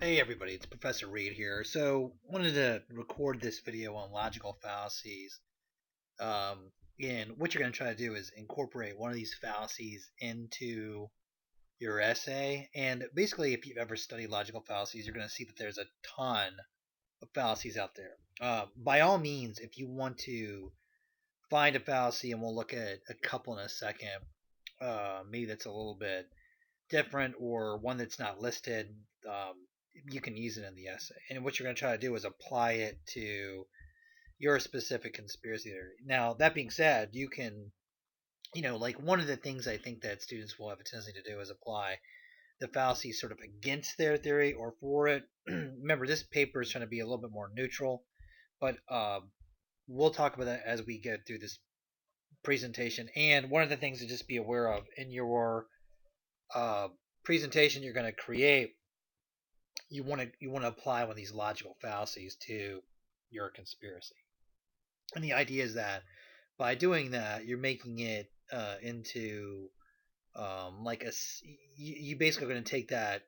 Hey everybody, it's Professor Reed here. So, wanted to record this video on logical fallacies. And what you're going to try to do is incorporate one of these fallacies into your essay. And basically, if you've ever studied logical fallacies, you're going to see that there's a ton of fallacies out there. By all means, if you want to find a fallacy, and we'll look at a couple in a second, maybe that's a little bit different or one that's not listed, you can use it in the essay. And what you're going to try to do is apply it to your specific conspiracy theory. Now, that being said, you can, like one of the things I think that students will have a tendency to do is apply the fallacy sort of against their theory or for it. Remember, this paper is trying to be a little bit more neutral, but we'll talk about that as we go through this presentation. And one of the things to just be aware of in your uh, presentation you're going to create, you want to apply one of these logical fallacies to your conspiracy. And the idea is that by doing that, you're making it into like you basically are going to take that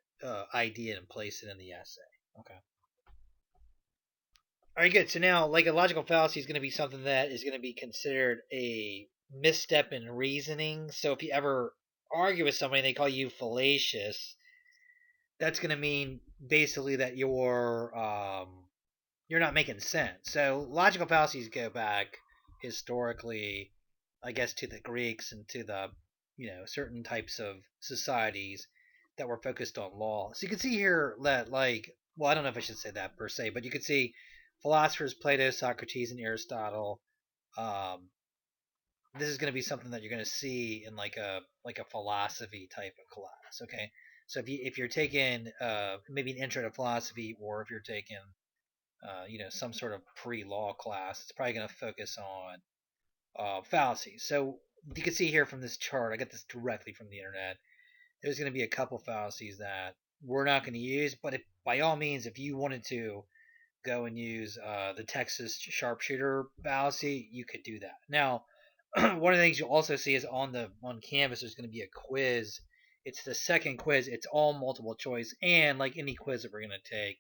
idea and place it in the essay. Okay. All right, good. So now, like a logical fallacy is going to be something that is going to be considered a misstep in reasoning. So if you ever argue with somebody and they call you fallacious, that's going to mean basically that you're not making sense. So logical fallacies go back historically, I guess, to the Greeks and to the certain types of societies that were focused on law. So you can see here that I don't know if I should say that per se, but you could see philosophers Plato, Socrates, and Aristotle. Um, this is going to be something that you're going to see in like a philosophy type of class. Okay, so if you're taking maybe an intro to philosophy, or if you're taking some sort of pre-law class, it's probably going to focus on fallacies. So you can see here from this chart, I got this directly from the internet. There's going to be a couple fallacies that we're not going to use, but by all means, if you wanted to go and use the Texas sharpshooter fallacy, you could do that. Now, one of the things you'll also see is on Canvas, there's going to be a quiz. It's the second quiz. It's all multiple choice, and like any quiz that we're going to take,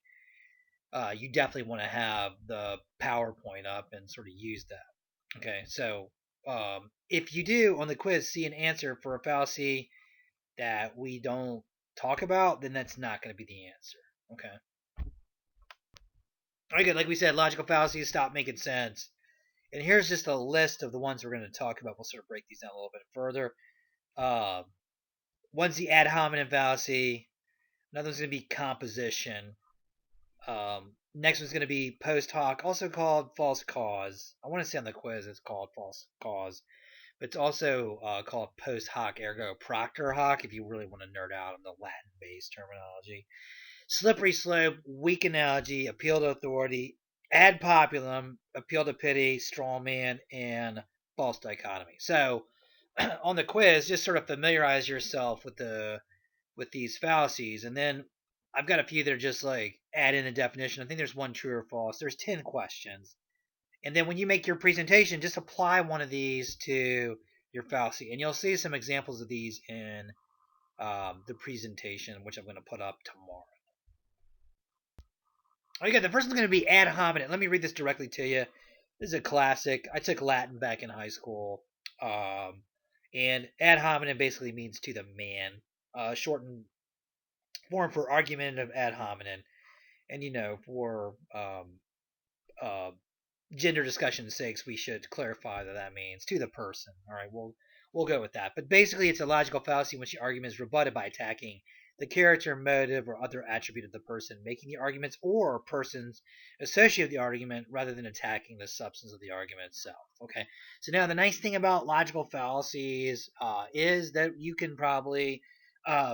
you definitely want to have the PowerPoint up and sort of use that. Okay, so if you do on the quiz see an answer for a fallacy that we don't talk about, then that's not going to be the answer. Okay. All right, good. Like we said, logical fallacies stop making sense. And here's just a list of the ones we're going to talk about. We'll sort of break these down a little bit further. Uh, one's the ad hominem fallacy. Another one's going to be composition. Next one's going to be post hoc, also called false cause. I want to say on the quiz it's called false cause, but it's also called post hoc, ergo proctor hoc, if you really want to nerd out on the Latin based terminology. Slippery slope, weak analogy, appeal to authority, ad populum, appeal to pity, straw man, and false dichotomy. So on the quiz, just sort of familiarize yourself with these fallacies, and then I've got a few that are just like add in a definition. I think there's one true or false. There's 10 questions, and then when you make your presentation, just apply one of these to your fallacy, and you'll see some examples of these in the presentation, which I'm going to put up tomorrow. Okay, the first one's going to be ad hominem. Let me read this directly to you. This is a classic. I took Latin back in high school. And ad hominem basically means to the man. Shortened form for argumentative ad hominem. And, for uh, gender discussion's sakes, we should clarify that that means to the person. All right, we'll go with that. But basically, it's a logical fallacy in which the argument is rebutted by attacking the character, motive, or other attribute of the person making the arguments or persons associated with the argument rather than attacking the substance of the argument itself. Okay, so now the nice thing about logical fallacies is that you can probably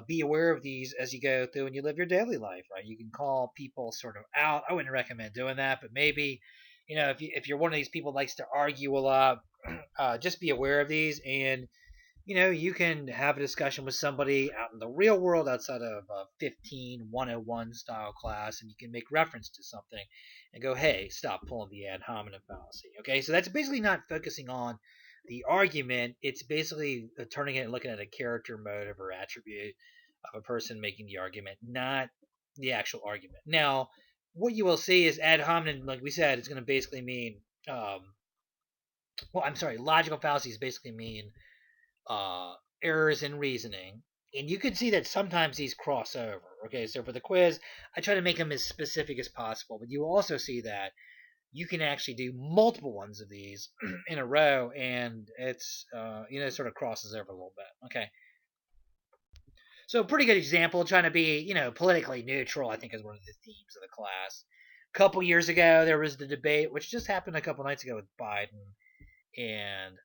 be aware of these as you go through and you live your daily life, right? You can call people sort of out. I wouldn't recommend doing that, but maybe if you're one of these people that likes to argue a lot, just be aware of these, and you can have a discussion with somebody out in the real world outside of a 15 101 style class, and you can make reference to something and go, hey, stop pulling the ad hominem fallacy. Okay, so that's basically not focusing on the argument. It's basically turning it and looking at a character, motive, or attribute of a person making the argument, not the actual argument. Now, what you will see is ad hominem, like we said, is going to basically mean, um, well, I'm sorry, logical fallacies basically mean uh, errors in reasoning. And you can see that sometimes these cross over. Okay, so for the quiz, I try to make them as specific as possible, but you also see that you can actually do multiple ones of these in a row, and it's it sort of crosses over a little bit. Okay, so a pretty good example, trying to be politically neutral, I think is one of the themes of the class. A couple years ago, there was the debate, which just happened a couple nights ago with Biden and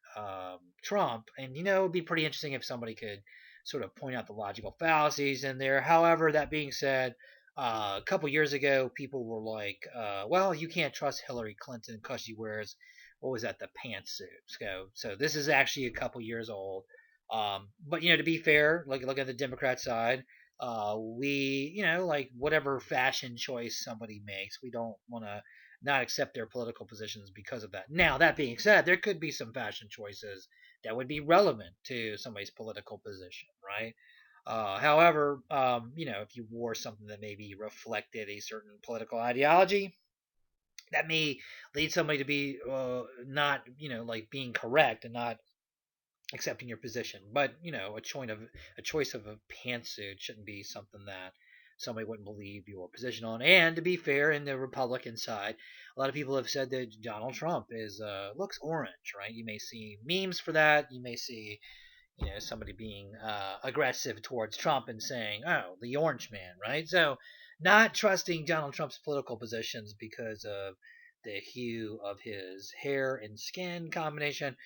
Trump. And, it'd be pretty interesting if somebody could sort of point out the logical fallacies in there. However, that being said, a couple years ago, people were like, well, you can't trust Hillary Clinton because she wears, what was that, the pantsuit. So this is actually a couple years old. But, to be fair, like look at the Democrat side. We, like whatever fashion choice somebody makes, we don't want to not accept their political positions because of that. Now, that being said, there could be some fashion choices that would be relevant to somebody's political position, right? However, if you wore something that maybe reflected a certain political ideology, that may lead somebody to be not, like being correct and not accepting your position. But a choice of a pantsuit shouldn't be something that somebody wouldn't believe your position on. And to be fair, in the Republican side, a lot of people have said that Donald Trump is looks orange, right? You may see memes for that. You may see somebody being aggressive towards Trump and saying, "Oh, the orange man," right? So, not trusting Donald Trump's political positions because of the hue of his hair and skin combination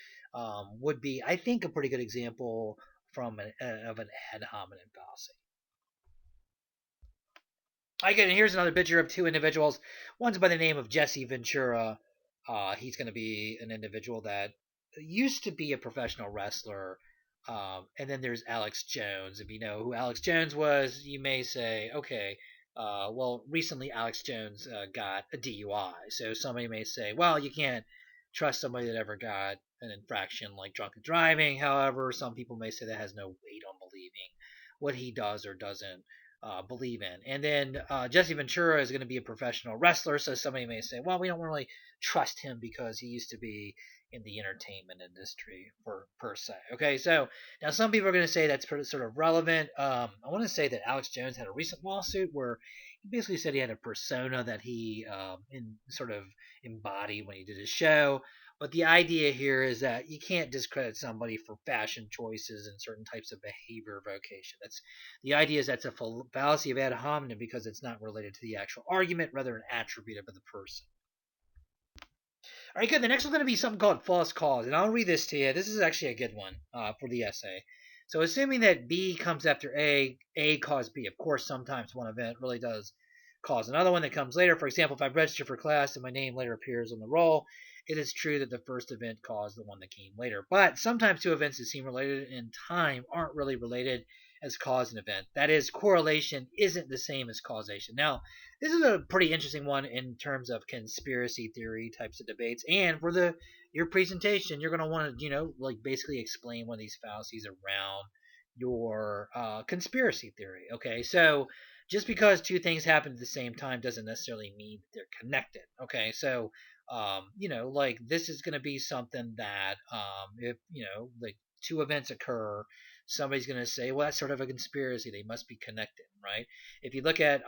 would be, I think, a pretty good example of an ad hominem fallacy. Again, here's another picture of two individuals. One's by the name of Jesse Ventura. He's going to be an individual that used to be a professional wrestler. And then there's Alex Jones. If you know who Alex Jones was, you may say, okay, well, recently Alex Jones got a DUI. So somebody may say, well, you can't trust somebody that ever got an infraction like drunken driving. However, some people may say that has no weight on believing what he does or doesn't believe in. And then Jesse Ventura is going to be a professional wrestler, so somebody may say, well, we don't really trust him because he used to be in the entertainment industry per se. Okay, so now some people are going to say that's sort of relevant. I want to say that Alex Jones had a recent lawsuit where he basically said he had a persona that he sort of embodied when he did his show. But the idea here is that you can't discredit somebody for fashion choices and certain types of behavior vocation. The idea is that's a fallacy of ad hominem because it's not related to the actual argument, rather an attribute of the person. All right, good. The next one's going to be something called false cause, and I'll read this to you. This is actually a good one for the essay. So, assuming that B comes after A caused B. Of course, sometimes one event really does cause another one that comes later. For example, if I register for class and my name later appears on the roll, it is true that the first event caused the one that came later. But sometimes two events that seem related in time aren't really related as cause and event. That is, correlation isn't the same as causation. Now, this is a pretty interesting one in terms of conspiracy theory types of debates. And for your presentation, you're going to want to, like basically explain one of these fallacies around your conspiracy theory. Okay, so just because two things happen at the same time doesn't necessarily mean they're connected. Okay, so like this is going to be something that if like two events occur, somebody's going to say, well, that's sort of a conspiracy. They must be connected, right? If you look at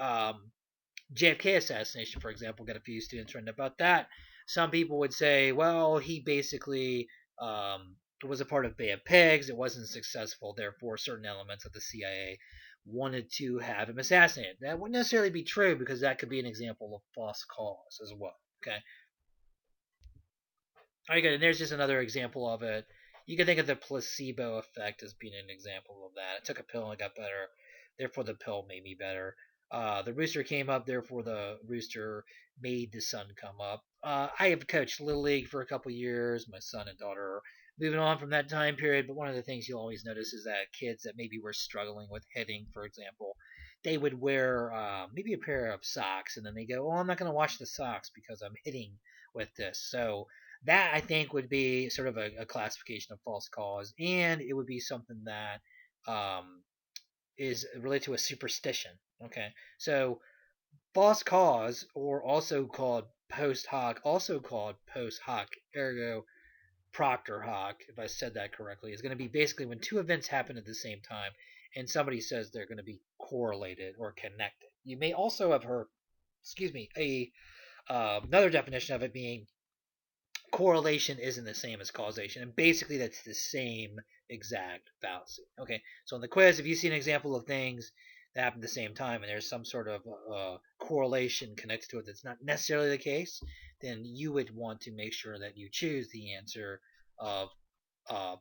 JFK assassination, for example, got a few students written about that. Some people would say, well, he basically was a part of Bay of Pigs. It wasn't successful. Therefore, certain elements of the CIA wanted to have him assassinated. That wouldn't necessarily be true because that could be an example of false cause as well. Okay. All right, good. And there's just another example of it. You can think of the placebo effect as being an example of that. I took a pill and I got better. Therefore, the pill made me better. The rooster came up. Therefore, the rooster made the sun come up. I have coached Little League for a couple years. My son and daughter are moving on from that time period. But one of the things you'll always notice is that kids that maybe were struggling with hitting, for example, they would wear maybe a pair of socks. And then they go, oh, I'm not going to wash the socks because I'm hitting with this. So that I think would be sort of a classification of false cause, and it would be something that is related to a superstition. Okay, so false cause, or also called post hoc, also called post hoc, ergo proctor hoc, if I said that correctly, is going to be basically when two events happen at the same time and somebody says they're going to be correlated or connected. You may also have heard, excuse me, a another definition of it being correlation isn't the same as causation, and basically that's the same exact fallacy. Okay, so in the quiz, if you see an example of things that happen at the same time and there's some sort of correlation connected to it that's not necessarily the case, then you would want to make sure that you choose the answer of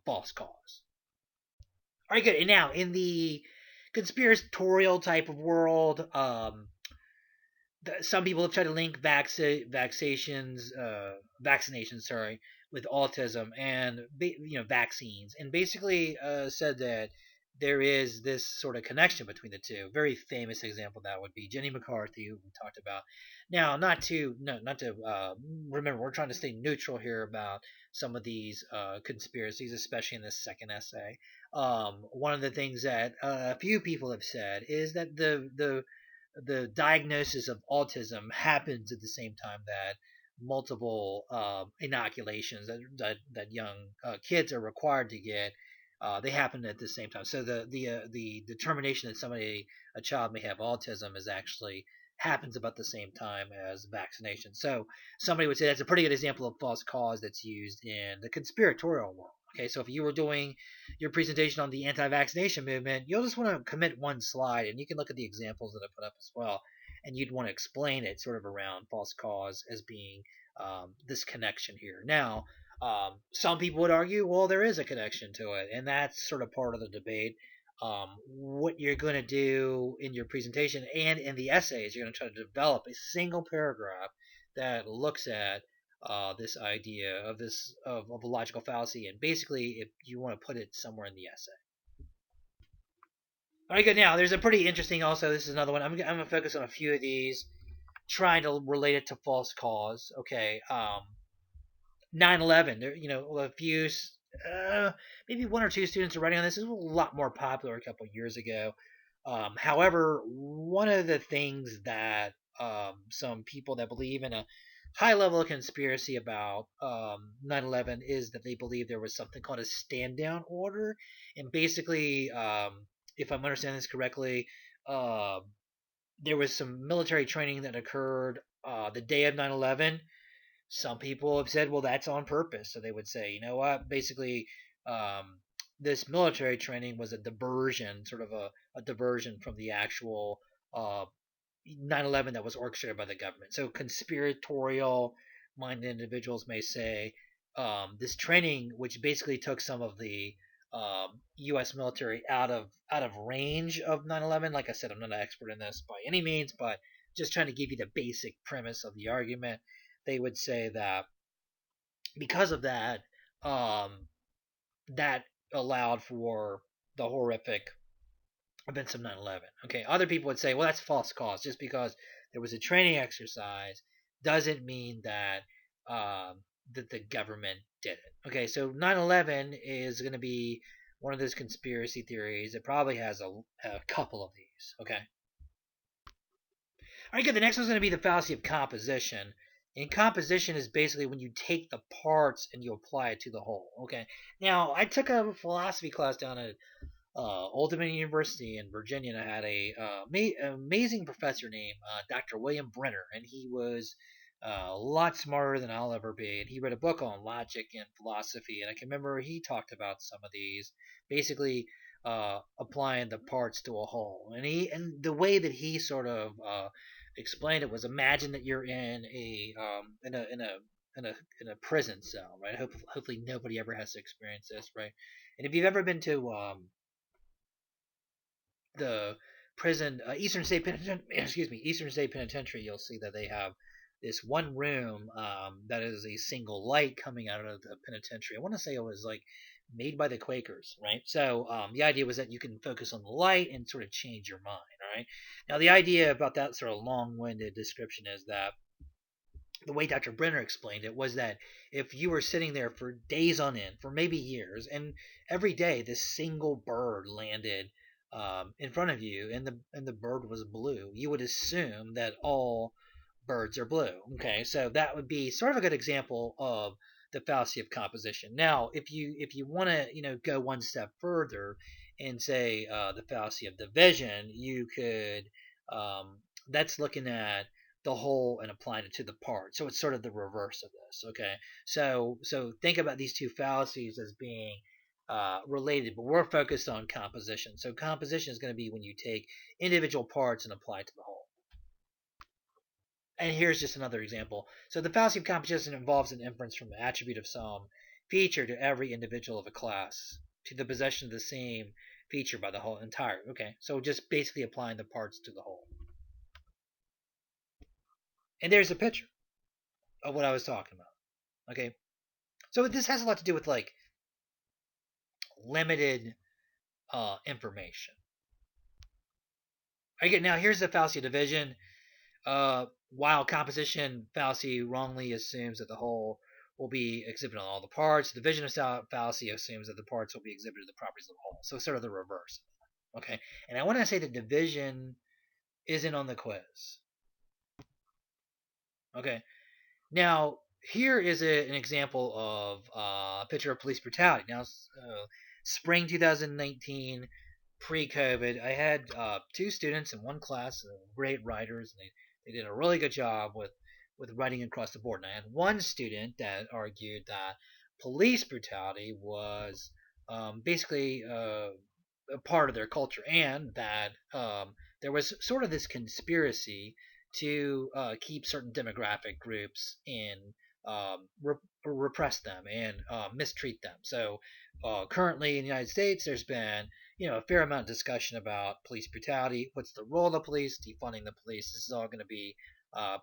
false cause. All right, good. And now in the conspiratorial type of world, some people have tried to link vaccinations, sorry, with autism and vaccines, and basically said that there is this sort of connection between the two. Very famous example of that would be Jenny McCarthy, who we talked about. Now, not to remember, we're trying to stay neutral here about some of these conspiracies, especially in this second essay. One of the things that a few people have said is that the diagnosis of autism happens at the same time that multiple inoculations that young kids are required to get. They happen at the same time. So the determination that a child may have autism is actually happens about the same time as vaccination. So somebody would say that's a pretty good example of false cause that's used in the conspiratorial world. Okay, so if you were doing your presentation on the anti-vaccination movement, you'll just want to commit one slide, and you can look at the examples that I put up as well, and you'd want to explain it sort of around false cause as being this connection here. Now, some people would argue, well, there is a connection to it, and that's sort of part of the debate. What you're going to do in your presentation and in the essays, you're going to try to develop a single paragraph that looks at this idea of of a logical fallacy, and basically, if you want to put it somewhere in the essay. All right, good. Now, there's a pretty interesting. Also, this is another one. I'm gonna focus on a few of these, trying to relate it to false cause. Okay, 9/11. There, a few, uh, maybe one or two students are writing on this. It was a lot more popular a couple of years ago. However, one of the things that some people that believe in a high level of conspiracy about 9/11 is that they believe there was something called a stand down order. And basically, if I'm understanding this correctly, uh, there was some military training that occurred the day of 9/11. Some people have said, well, that's on purpose. So they would say, you know what, basically, um, this military training was a diversion, sort of a diversion from the actual 9/11 that was orchestrated by the government. So conspiratorial minded individuals may say this training, which basically took some of the U.S. military out of range of 9/11. Like I said, I'm not an expert in this by any means, but just trying to give you the basic premise of the argument. They would say that because of that, um, that allowed for the horrific events of 9/11. Okay, other people would say, well, that's false cause. Just because there was a training exercise doesn't mean that that the government did it. Okay, so 9/11 is going to be one of those conspiracy theories. It probably has a couple of these. Okay. All right, good. The next one's going to be the fallacy of composition. And composition is basically when you take the parts and you apply it to the whole. Okay. Now, I took a philosophy class down at Old Dominion University in Virginia, and I had amazing professor named Dr. William Brenner, and he was a lot smarter than I'll ever be. And he read a book on logic and philosophy, and I can remember he talked about some of these, basically applying the parts to a whole. And the way that he sort of explained it was, imagine that you're in a in a in a prison cell, right? Hopefully nobody ever has to experience this, right? And if you've ever been to the prison, Eastern State Penitentiary, excuse me, Eastern State Penitentiary, you'll see that they have this one room that is a single light coming out of the penitentiary. I want to say it was like made by the Quakers, right? So the idea was that you can focus on the light and sort of change your mind, all right? Now the idea about that sort of long-winded description is that the way Dr. Brenner explained it was that if you were sitting there for days on end, for maybe years, and every day this single bird landed in front of you, and the bird was blue, you would assume that all birds are blue. Okay, so that would be sort of a good example of the fallacy of composition. Now, if you want to go one step further and say the fallacy of division, you could that's looking at the whole and applying it to the part. So it's sort of the reverse of this. Okay, so think about these two fallacies as being related, but we're focused on composition. So composition is going to be when you take individual parts and apply it to the whole. And here's just another example. So the fallacy of composition involves an inference from the attribute of some feature to every individual of a class to the possession of the same feature by the whole entire. Okay, so just basically applying the parts to the whole. And there's a picture of what I was talking about. Okay, so this has a lot to do with like limited information. Okay, now here's the fallacy of division. While composition fallacy wrongly assumes that the whole will be exhibited on all the parts, division of fallacy assumes that the parts will be exhibited the properties of the whole. So sort of the reverse. Okay, and I want to say that division isn't on the quiz. Okay, now here is an example of a picture of police brutality. Now, spring 2019, pre-COVID, I had two students in one class, great writers, and they did a really good job with writing across the board. And I had one student that argued that police brutality was basically a part of their culture, and that there was sort of this conspiracy to keep certain demographic groups in repress them and mistreat them. So currently in the United States, there's been a fair amount of discussion about police brutality. What's the role of the police? Defunding the police. This is all going to be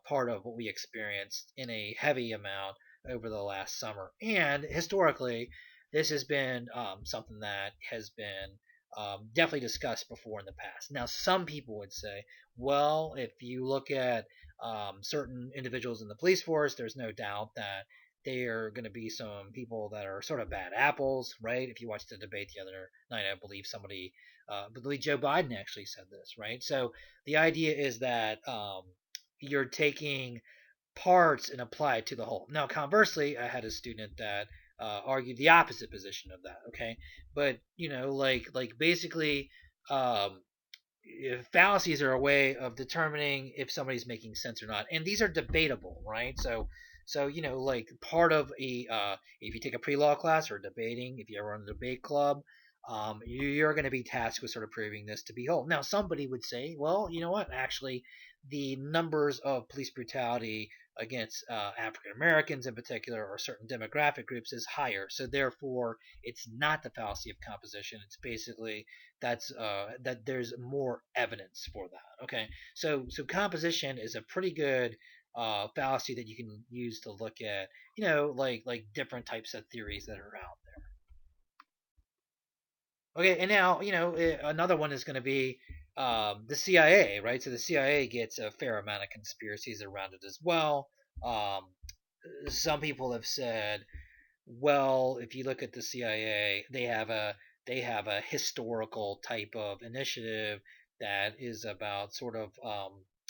part of what we experienced in a heavy amount over the last summer. And historically, this has been something that has been definitely discussed before in the past. Now, some people would say, well, if you look at certain individuals in the police force, there's no doubt that they are going to be some people that are sort of bad apples, right? If you watched the debate the other night, I believe Joe Biden actually said this, right? So the idea is that you're taking parts and apply it to the whole. Now, conversely, I had a student that argued the opposite position of that. Okay, but like basically, um, fallacies are a way of determining if somebody's making sense or not, and these are debatable, right? So like part of a if you take a pre-law class or debating, if you ever run a debate club, you're going to be tasked with sort of proving this to be whole. Now, somebody would say, well, you know what? Actually, the numbers of police brutality against African Americans in particular or certain demographic groups is higher. So therefore, it's not the fallacy of composition. It's basically that there's more evidence for that. Okay, so composition is a pretty good fallacy that you can use to look at like different types of theories that are out there. Okay, and now another one is going to be the CIA, right? So the CIA gets a fair amount of conspiracies around it as well. Um, some people have said, well, if you look at the CIA, they have a historical type of initiative that is about sort of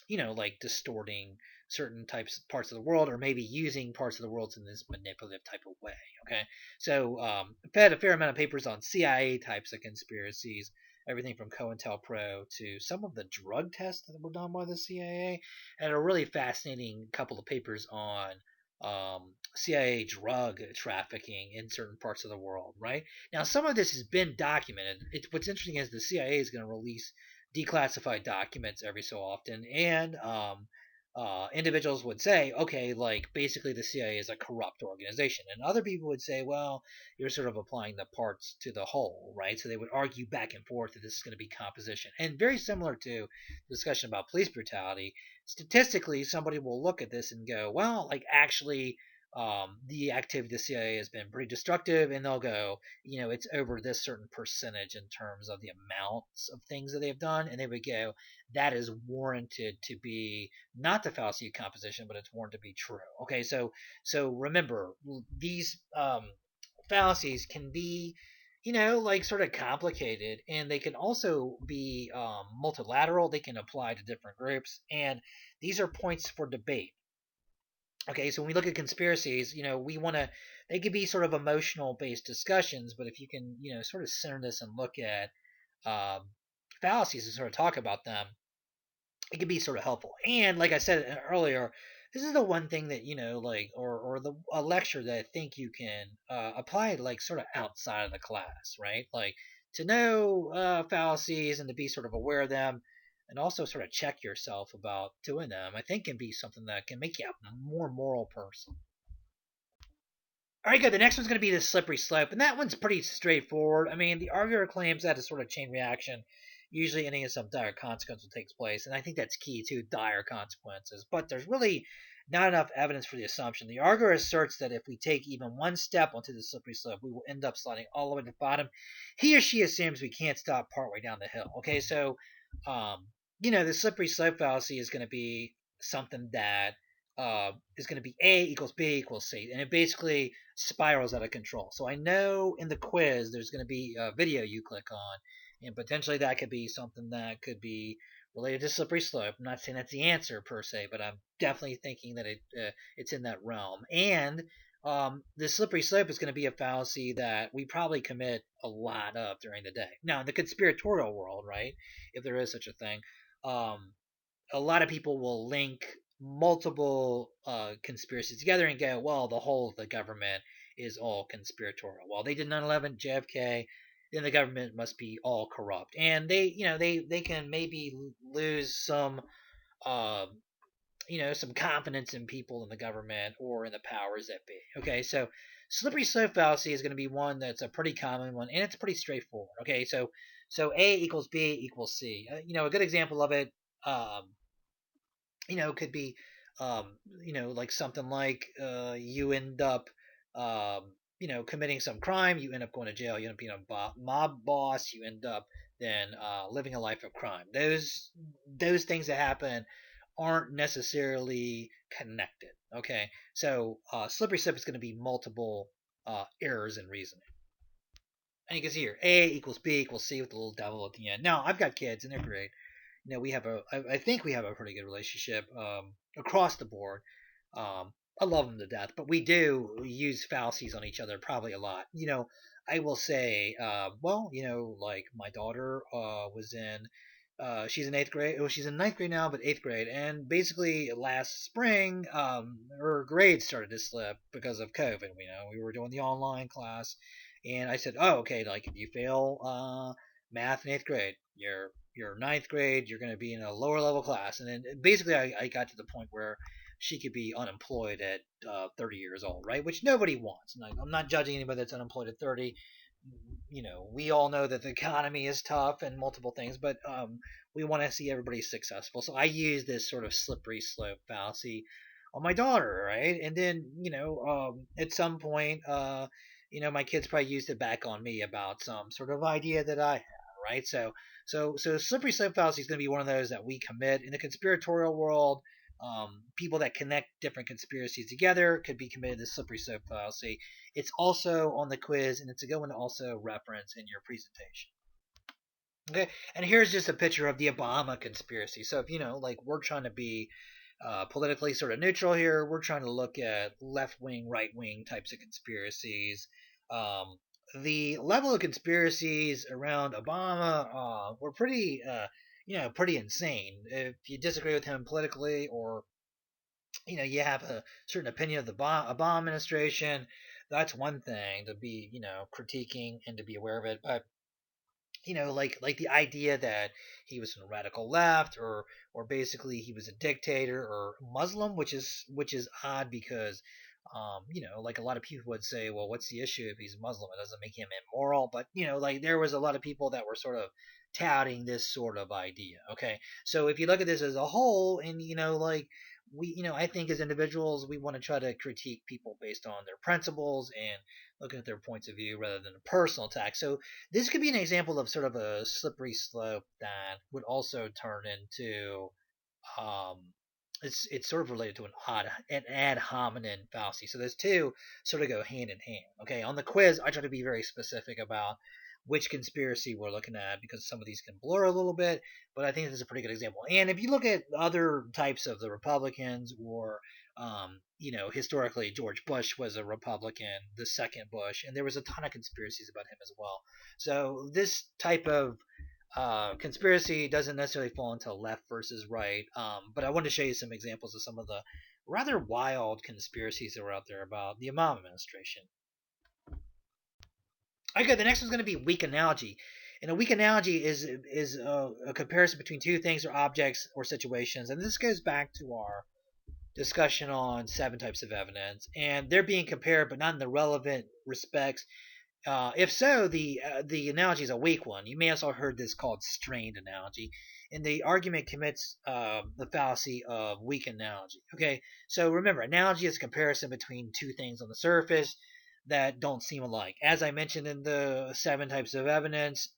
like distorting certain types parts of the world, or maybe using parts of the world in this manipulative type of way. Okay, so I've had a fair amount of papers on CIA types of conspiracies, everything from COINTELPRO to some of the drug tests that were done by the CIA, and a really fascinating couple of papers on CIA drug trafficking in certain parts of the world, right? Now, some of this has been documented. What's interesting is the CIA is going to release declassified documents every so often, and individuals would say, okay, like basically the CIA is a corrupt organization, and other people would say, well, you're sort of applying the parts to the whole, right? So they would argue back and forth that this is going to be composition, and very similar to the discussion about police brutality. Statistically, somebody will look at this and go, well, like actually, the activity of the CIA has been pretty destructive, and they'll go, it's over this certain percentage in terms of the amounts of things that they've done, and they would go, that is warranted to be not the fallacy of composition, but it's warranted to be true. Okay, so remember these fallacies can be like sort of complicated, and they can also be multilateral. They can apply to different groups, and these are points for debate. Okay, so when we look at conspiracies, we want to, they could be sort of emotional based discussions, but if you can, sort of center this and look at um, fallacies and sort of talk about them, it can be sort of helpful. And like I said earlier, this is the one thing that like, or the a lecture that I think you can apply like sort of outside of the class, right? Like to know fallacies and to be sort of aware of them, and also sort of check yourself about doing them. I think can be something that can make you a more moral person. All right, good. The next one's going to be the slippery slope, and that one's pretty straightforward. I mean, the arguer claims that a sort of chain reaction, usually ending in some dire consequence, will take place, and I think that's key to dire consequences. But there's really not enough evidence for the assumption. The arguer asserts that if we take even one step onto the slippery slope, we will end up sliding all the way to the bottom. He or she assumes we can't stop partway down the hill. Okay, so um, the slippery slope fallacy is going to be something that is going to be A equals B equals C, and it basically spirals out of control. So I know in the quiz there's going to be a video you click on, and potentially that could be something that could be related to slippery slope. I'm not saying that's the answer per se, but I'm definitely thinking that it's in that realm. And the slippery slope is going to be a fallacy that we probably commit a lot of during the day. Now, in the conspiratorial world, right, if there is such a thing, um, a lot of people will link multiple conspiracies together and go, well, the whole of the government is all conspiratorial. Well, they did 9/11, JFK, then the government must be all corrupt, and they can maybe lose some uh, some confidence in people in the government or in the powers that be. Okay, so slippery slope fallacy is going to be one that's a pretty common one, and it's pretty straightforward. Okay, so A equals B equals C. A good example of it. Could be, like something like you end up, committing some crime, you end up going to jail, you end up being a mob boss, you end up then living a life of crime. Those things that happen aren't necessarily connected. Okay, so slippery slope is going to be multiple errors in reasoning. And you can see here, A equals B equals C with the little devil at the end. Now, I've got kids, and they're great. We have I think we have a pretty good relationship across the board. I love them to death, but we do use fallacies on each other probably a lot. I will say, well, like my daughter was in, she's in eighth grade. Well, she's in ninth grade now, but eighth grade. And basically, last spring, her grades started to slip because of COVID. We were doing the online class, and I said, "Oh, okay. Like, if you fail math in eighth grade, you're ninth grade. You're going to be in a lower level class." And then basically, I got to the point where she could be unemployed at 30 years old, right? Which nobody wants. And I'm not judging anybody that's unemployed at 30. We all know that the economy is tough and multiple things, but we want to see everybody successful. So I use this sort of slippery slope fallacy on my daughter, right? And then, at some point, my kids probably used it back on me about some sort of idea that I had, right? So slippery slope fallacy is going to be one of those that we commit in the conspiratorial world. People that connect different conspiracies together could be committed to slippery slope fallacy. It's also on the quiz, and it's a good one to also reference in your presentation. Okay, and here's just a picture of the Obama conspiracy. So if like we're trying to be politically sort of neutral here, we're trying to look at left wing, right wing types of conspiracies. Um, the level of conspiracies around Obama were pretty, pretty insane. If you disagree with him politically, or you have a certain opinion of the Obama administration, that's one thing to be, critiquing and to be aware of it. But like the idea that he was from the radical left, or basically he was a dictator or Muslim, which is odd because like a lot of people would say, well, what's the issue if he's Muslim? It doesn't make him immoral. But like there was a lot of people that were sort of touting this sort of idea. Okay, so if you look at this as a whole, and like we, I think as individuals we want to try to critique people based on their principles and looking at their points of view rather than a personal attack. So this could be an example of sort of a slippery slope that would also turn into um, it's sort of related to an ad hominem fallacy. So those two sort of go hand in hand. Okay, on the quiz, I try to be very specific about which conspiracy we're looking at because some of these can blur a little bit, but I think this is a pretty good example. And if you look at other types of the Republicans, or historically George Bush was a Republican, the second Bush, and there was a ton of conspiracies about him as well. So this type of conspiracy doesn't necessarily fall into left versus right, but I wanted to show you some examples of some of the rather wild conspiracies that were out there about the Obama administration. Okay, the next one's going to be weak analogy. And a weak analogy is a comparison between two things or objects or situations. And this goes back to our discussion on seven types of evidence. And they're being compared, but not in the relevant respects. If so, the analogy is a weak one. You may also have heard this called strained analogy, and the argument commits the fallacy of weak analogy. Okay, so remember, analogy is a comparison between two things on the surface that don't seem alike. As I mentioned in the seven types of evidence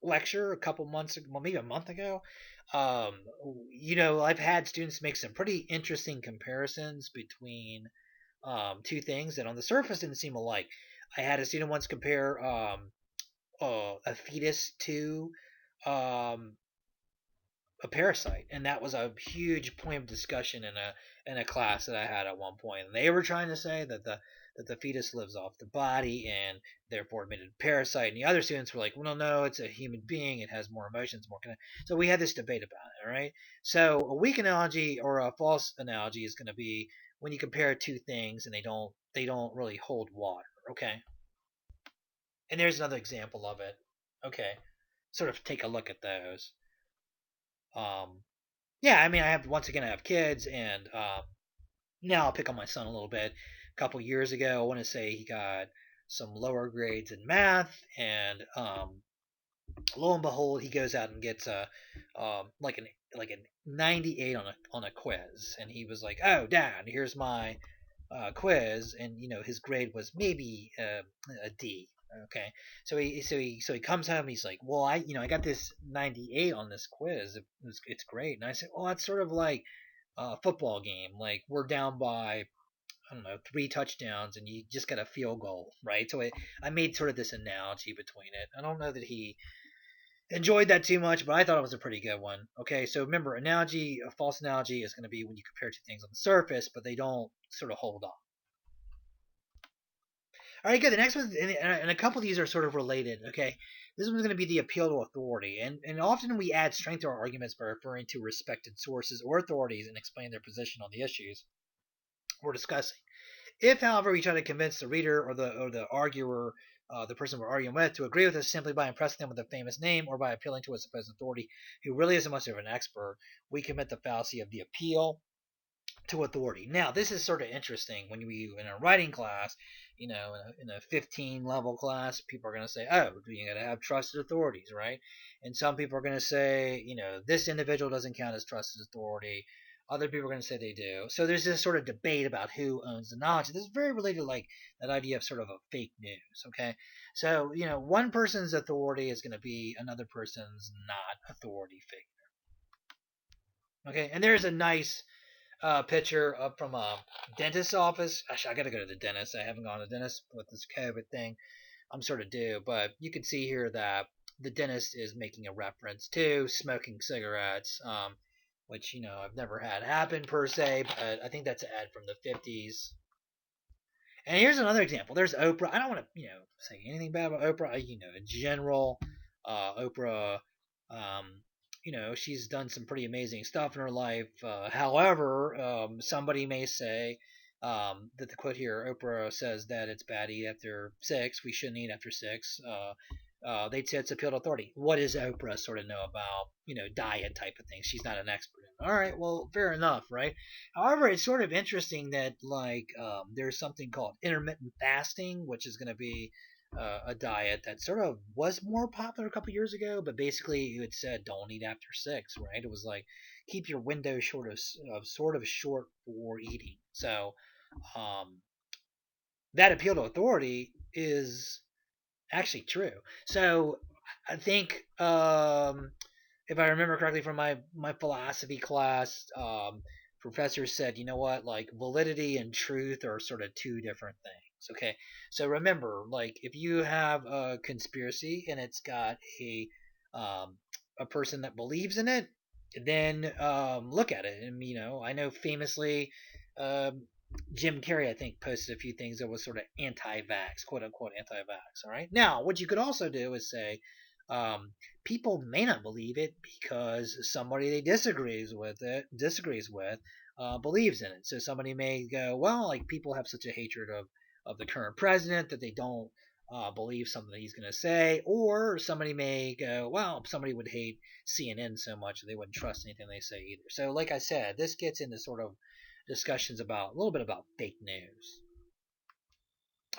lecture a couple months, well, maybe a month ago, um, I've had students make some pretty interesting comparisons between two things that on the surface didn't seem alike. I had a student once compare a fetus to um, a parasite, and that was a huge point of discussion in a class that I had at one point. And they were trying to say that the fetus lives off the body and therefore made a parasite, and the other students were like, well, no, it's a human being, it has more emotions, more connect. So we had this debate about it. All right. So a weak analogy or a false analogy is going to be when you compare two things and they don't really hold water. Okay. And there's another example of it. Okay. Sort of take a look at those. Um, yeah, I mean, I have kids, and now I'll pick on my son a little bit. A couple years ago, I want to say he got some lower grades in math, and lo and behold, he goes out and gets a like a 98 on a quiz, and he was like, "Oh, Dad, here's my quiz," and his grade was maybe a D. Okay, so he comes home. He's like, "Well, I got this 98 on this quiz. It's great." And I said, "Well, that's sort of like a football game. Like we're down by, I don't know, three touchdowns, and you just got a field goal, right?" So I made sort of this analogy between it. I don't know that he enjoyed that too much, but I thought it was a pretty good one. Okay, so remember, analogy, a false analogy is going to be when you compare two things on the surface, but they don't sort of hold on. All right, good. The next one, and a couple of these are sort of related. Okay, this one's going to be the appeal to authority, and often we add strength to our arguments by referring to respected sources or authorities and explain their position on the issues we're discussing. If, however, we try to convince the reader or the arguer, the person we're arguing with, to agree with us simply by impressing them with a famous name or by appealing to a supposed authority who really isn't much of an expert, we commit the fallacy of the appeal to authority. Now, this is sort of interesting when we in a writing class, in a 15 level class, people are going to say, "Oh, you got to have trusted authorities, right?" And some people are going to say, this individual doesn't count as trusted authority. Other people are going to say they do. So there's this sort of debate about who owns the knowledge. This is very related to like that idea of sort of a fake news. Okay, so one person's authority is going to be another person's not authority figure. Okay, and there's a nice picture up from a dentist's office. Actually, I got to go to the dentist. I haven't gone to the dentist with this COVID thing. I'm sort of due, but you can see here that the dentist is making a reference to smoking cigarettes, which I've never had happen per se, but I think that's an ad from the 50s. And here's another example. There's Oprah. I don't want to, say anything bad about Oprah. In general, Oprah, um, she's done some pretty amazing stuff in her life. However, somebody may say that the quote here, Oprah says that it's bad to eat after 6. We shouldn't eat after 6. They'd say it's appeal to authority. What does Oprah sort of know about, diet type of things? She's not an expert in. All right, well, fair enough, right? However, it's sort of interesting that like there's something called intermittent fasting, which is going to be a diet that sort of was more popular a couple years ago, but basically it said don't eat after 6, right? It was like keep your window sort of short for eating. So um, that appeal to authority is actually true. So I think if I remember correctly from my philosophy class, professor said, you know what, like validity and truth are sort of two different things. Okay, so remember, like if you have a conspiracy and it's got um, a person that believes in it, then look at it. And I know famously, um, Jim Carrey, I think, posted a few things that was sort of anti-vax, quote unquote anti-vax. All right. Now, what you could also do is say, um, people may not believe it because somebody they disagrees with believes in it. So somebody may go, well, like people have such a hatred of the current president that they don't believe something that he's going to say, or somebody may go, well, somebody would hate CNN so much that they wouldn't trust anything they say either. So, like I said, this gets into sort of discussions about a little bit about fake news.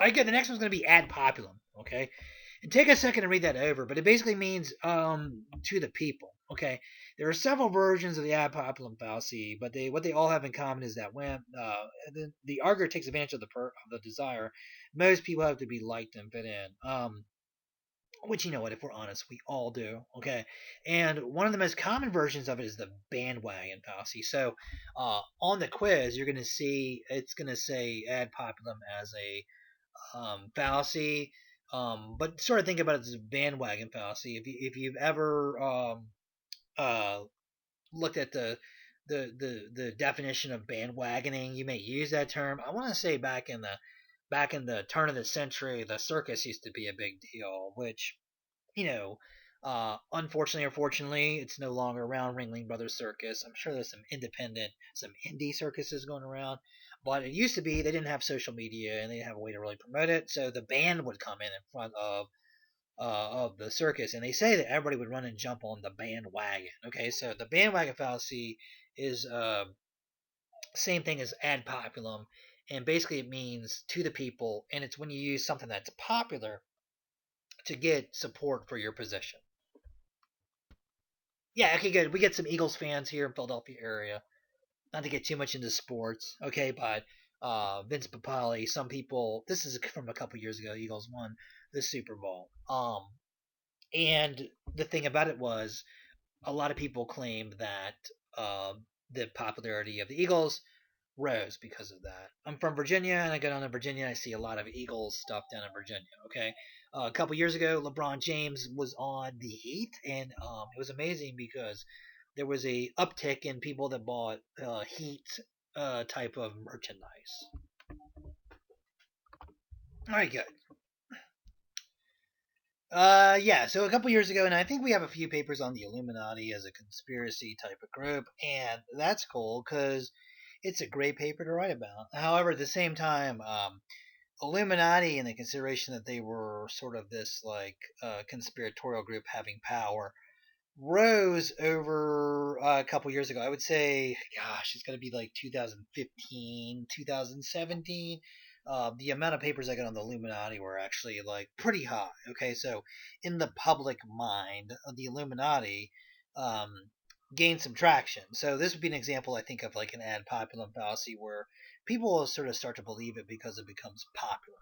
All right, good. The next one's going to be ad populum. Okay, and take a second to read that over, but it basically means to the people. Okay, there are several versions of the ad populum fallacy, but what they all have in common is that when the arguer takes advantage of of the desire, most people have to be liked and fit in. Which, you know what, if we're honest, we all do. Okay, and one of the most common versions of it is the bandwagon fallacy. So on the quiz, you're going to see it's going to say ad populum as a fallacy. But sort of think about it as a bandwagon fallacy. If you've ever uh, looked at the definition of bandwagoning, you may use that term. I want to say back in the turn of the century, the circus used to be a big deal, which unfortunately or fortunately, it's no longer around. Ringling Brothers Circus. I'm sure there's some indie circuses going around, but it used to be they didn't have social media and they didn't have a way to really promote it. So the band would come in front of the circus, and they say that everybody would run and jump on the bandwagon. Okay, so the bandwagon fallacy is same thing as ad populum, and basically it means to the people, and it's when you use something that's popular to get support for your position. Yeah, okay, good. We get some Eagles fans here in Philadelphia area. Not to get too much into sports, okay, but Vince Papale, some people. This is from a couple years ago. Eagles won the Super Bowl. And the thing about it was, a lot of people claimed that the popularity of the Eagles rose because of that. I'm from Virginia, and I go down to Virginia, and I see a lot of Eagles stuff down in Virginia. Okay, a couple years ago, LeBron James was on the Heat, and it was amazing because there was a uptick in people that bought Heat type of merchandise. All right, good. Yeah. So a couple years ago, and I think we have a few papers on the Illuminati as a conspiracy type of group, and that's cool because it's a great paper to write about. However, at the same time, Illuminati and the consideration that they were sort of this like conspiratorial group having power rose over a couple years ago. I would say, gosh, it's going to be like 2015, 2017. The amount of papers I got on the Illuminati were actually like pretty high. Okay, so in the public mind, the Illuminati um, gained some traction. So this would be an example, I think, of like an ad populum fallacy where people will sort of start to believe it because it becomes popular.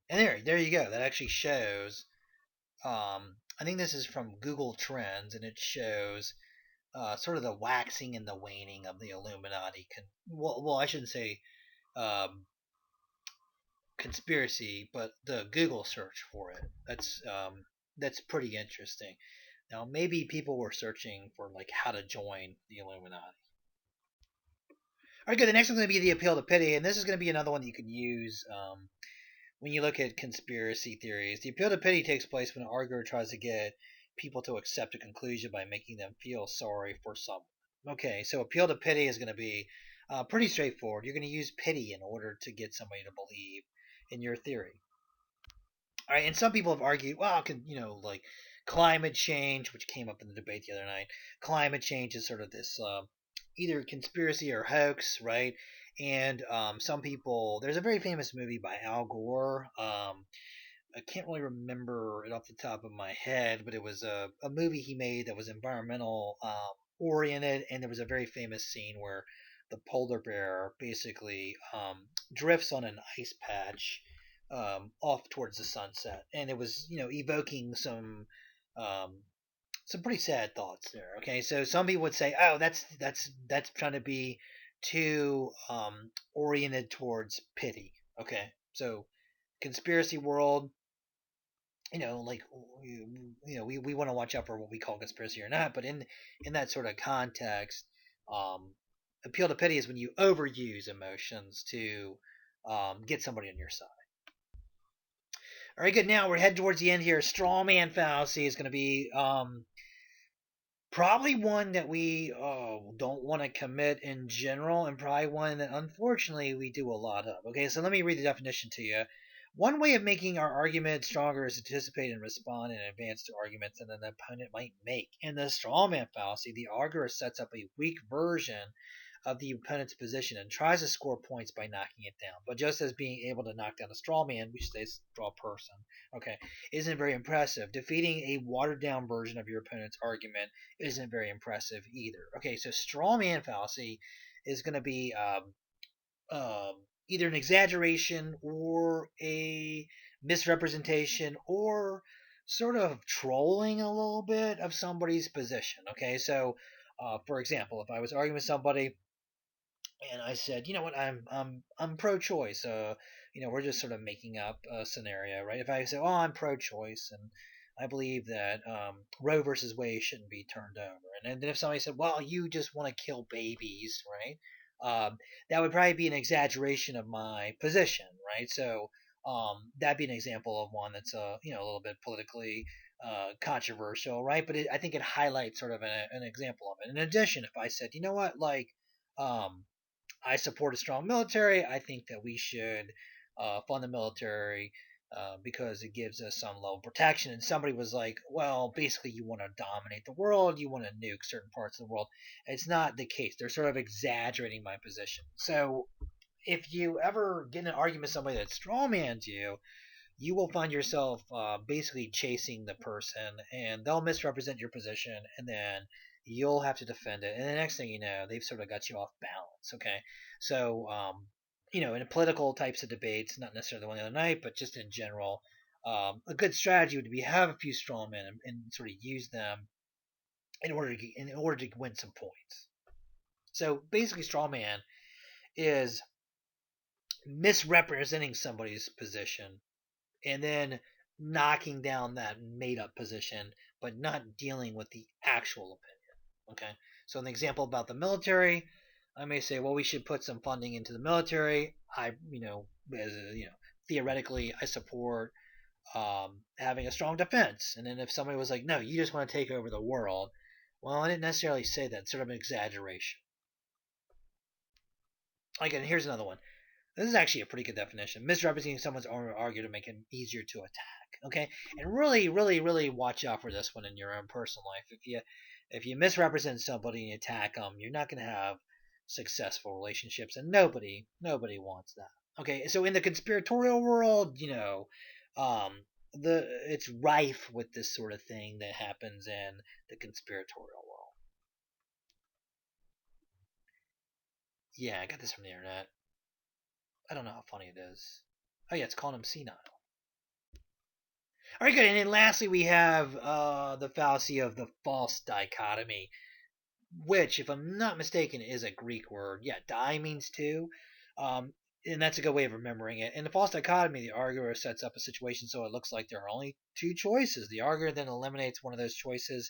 And there you go. That actually shows. I think this is from Google Trends, and it shows sort of the waxing and the waning of the Illuminati. I shouldn't say um, conspiracy, but the Google search for it. That's pretty interesting. Now, maybe people were searching for like how to join the Illuminati. All right, good. The next one's going to be the appeal to pity, and this is going to be another one that you can use when you look at conspiracy theories. The appeal to pity takes place when an arguer tries to get people to accept a conclusion by making them feel sorry for someone. Okay, so appeal to pity is going to be pretty straightforward. You're going to use pity in order to get somebody to believe in your theory. All right, and some people have argued, well, like climate change, which came up in the debate the other night. Climate change is sort of this either conspiracy or hoax, right? And some people, there's a very famous movie by Al Gore. I can't really remember it off the top of my head, but it was a movie he made that was environmental oriented, and there was a very famous scene where the polar bear basically drifts on an ice patch off towards the sunset, and it was evoking some um, Some pretty sad thoughts there. Okay, so some people would say, "Oh, that's trying to be too oriented towards pity." Okay, so conspiracy world, like we want to watch out for what we call conspiracy or not, but in that sort of context, um, appeal to pity is when you overuse emotions to get somebody on your side. All right, good. Now we're heading towards the end here. Straw man fallacy is going to be probably one that we don't want to commit in general, and probably one that unfortunately we do a lot of. Okay, so let me read the definition to you. One way of making our argument stronger is to anticipate and respond in advance to arguments that an opponent might make. In the strawman fallacy, the arguer sets up a weak version of the opponent's position and tries to score points by knocking it down. But just as being able to knock down a straw man, which is a straw person, okay, isn't very impressive, defeating a watered down version of your opponent's argument isn't very impressive either. Okay, so straw man fallacy is going to be um, either an exaggeration or a misrepresentation or sort of trolling a little bit of somebody's position. Okay, so for example, if I was arguing with somebody and I said, you know what, I'm pro-choice. We're just sort of making up a scenario, right? If I say, oh, I'm pro-choice and I believe that Roe versus Wade shouldn't be turned over, and then if somebody said, well, you just want to kill babies, right? That would probably be an exaggeration of my position, right? So that'd be an example of one that's a little bit politically controversial, right? But I think it highlights sort of an example of it. In addition, if I said, you know what, like um, I support a strong military. I think that we should fund the military because it gives us some level of protection. And somebody was like, well, basically, you want to dominate the world, you want to nuke certain parts of the world. It's not the case. They're sort of exaggerating my position. So if you ever get in an argument with somebody that strawmans you will find yourself basically chasing the person, and they'll misrepresent your position, and then you'll have to defend it. And the next thing you know, they've sort of got you off balance. Okay, so in political types of debates, not necessarily the one the other night, but just in general, a good strategy would be have a few strong men and sort of use them in order to win some points. So basically, straw man is misrepresenting somebody's position and then knocking down that made up position, but not dealing with the actual opinion. Okay. So, an example about the military, I may say, well, we should put some funding into the military. Theoretically, I support having a strong defense. And then if somebody was like, no, you just want to take over the world, well, I didn't necessarily say that. It's sort of an exaggeration. Again, here's another one. This is actually a pretty good definition. Misrepresenting someone's argument to make it easier to attack. Okay, and really, really, really watch out for this one in your own personal life. If you misrepresent somebody and you attack them, you're not going to have successful relationships, and nobody wants that. Okay, so in the conspiratorial world, um, it's rife with this sort of thing that happens in the conspiratorial world. Yeah, I got this from the internet. I don't know how funny it is. Oh yeah, it's calling him senile. All right, good. And then lastly, we have the fallacy of the false dichotomy, which, if I'm not mistaken, is a Greek word. Yeah, di means two. Um, and that's a good way of remembering it. In the false dichotomy, the arguer sets up a situation so it looks like there are only two choices. The arguer then eliminates one of those choices,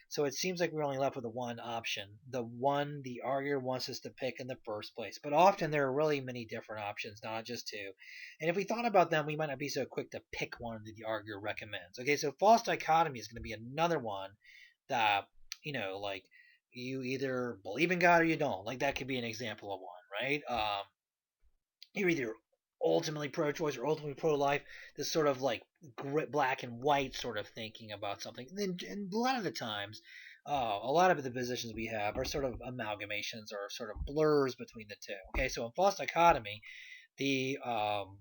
so it seems like we're only left with the one option, the one the arguer wants us to pick in the first place. But often there are really many different options, not just two. And if we thought about them, we might not be so quick to pick one that the arguer recommends. Okay, so false dichotomy is going to be another one that, like you either believe in God or you don't. Like that could be an example of one, right? You're either ultimately pro-choice or ultimately pro-life. This sort of like black and white sort of thinking about something. And a lot of the times, a lot of the positions we have are sort of amalgamations or sort of blurs between the two. Okay, so in false dichotomy, the um,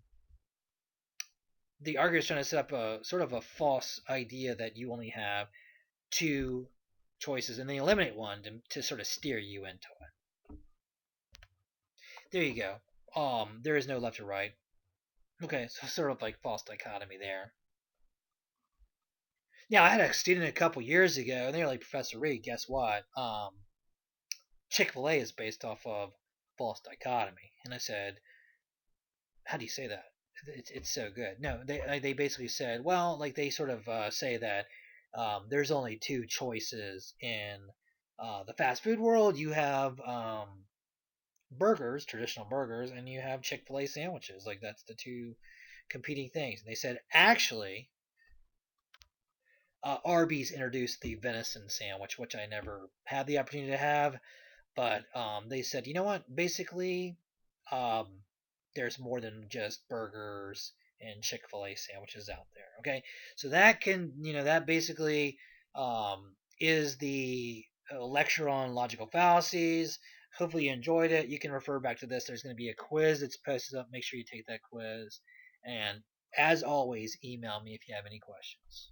the arguer is trying to set up a sort of a false idea that you only have two choices, and they eliminate one to sort of steer you into it. There you go. There is no left or right. Okay, so sort of like false dichotomy there. Yeah, I had a student a couple years ago, and they were like, Professor Reed, guess what? Chick-fil-A is based off of false dichotomy. And I said, how do you say that? It's so good. No, they basically said, well, like they sort of say that there's only two choices in the fast food world. You have burgers, traditional burgers, and you have Chick-fil-A sandwiches. Like that's the two competing things. And they said, actually, Arby's introduced the venison sandwich, which I never had the opportunity to have. But they said, you know what? Basically, um, there's more than just burgers and Chick Fil A sandwiches out there. Okay, so that can, that basically is the lecture on logical fallacies. Hopefully you enjoyed it. You can refer back to this. There's going to be a quiz that's posted up. Make sure you take that quiz. And as always, email me if you have any questions.